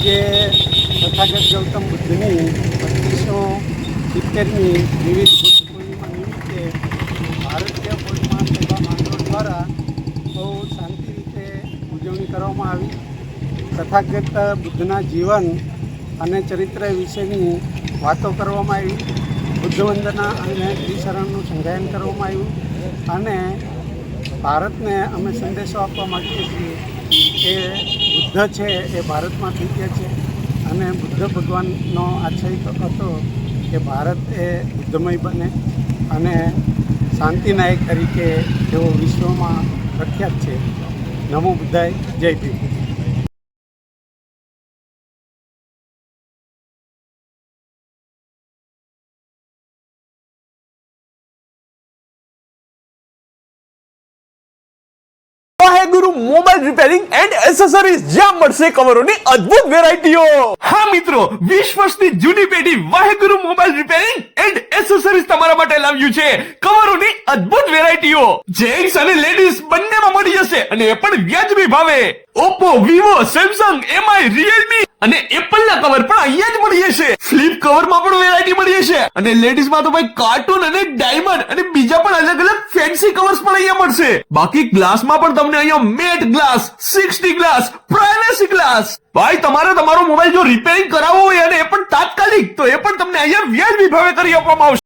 આજે તથાગત ગૌતમ બુદ્ધની 2570મી વિવિધ બુદ્ધ પૂર્ણિમા નિમિત્તે ભારતીય બૌદ્ધ મહાસભા આંદોલન દ્વારા બહુ શાંતિ રીતે ઉજવણી કરવામાં આવી. તથાગત બુદ્ધના જીવન અને ચરિત્ર વિશેની વાતો કરવામાં આવી. બુદ્ધ વંદના અને ત્રિશરણનું સંગાયન કરવામાં આવ્યું અને ભારતને અમે સંદેશો આપવા માગીએ છીએ કે બુદ્ધ છે એ ભારતમાં થઈ ગયા છે અને બુદ્ધ ભગવાનનો આશય હતો કે ભારત એ બુદ્ધમય બને અને શાંતિનાયક તરીકે તેઓ વિશ્વમાં પ્રખ્યાત છે. નમો બુદ્ધાય, જય Bhim. Waheguru mobile repairing and accessories, જ્યાં મળશે કવરોની અદ્ભુત વેરાયટીઓ. હા મિત્રો, 20 વર્ષની જૂની પેઢી વાહેગુરુ મોબાઈલ રિપેરિંગ એન્ડ એસેસરીઝ તમારા માટે લાવ્યું છે કવરોની અદ્ભુત વેરાયટીઓ. જેન્ટ્સ અને લેડીઝ બંનેમાં મળી જશે અને એ પણ વ્યાજબી ભાવે. Oppo, Vivo, Samsung, MI, Realme અને એપલ ના કવર પણ અહીંયા જ મળી જશે. ફ્લિપ કવર માં પણ વેરાયટી મળી જશે અને લેડીઝ માં તો ભાઈ કાર્ટૂન અને ડાયમંડ અને બીજા પણ અલગ અલગ ફેન્સી કવર્સ પણ અહીંયા મળશે. બાકી ગ્લાસ માં પણ તમને અહીંયા matte glass, 60 glass, privacy glass. ભાઈ તમારે તમારો મોબાઈલ જો રિપેરિંગ કરાવવો હોય અને એ પણ તાત્કાલિક, તો એ પણ તમને અહીંયા વ્યાજબી ભાવે કરી આપવામાં આવશે.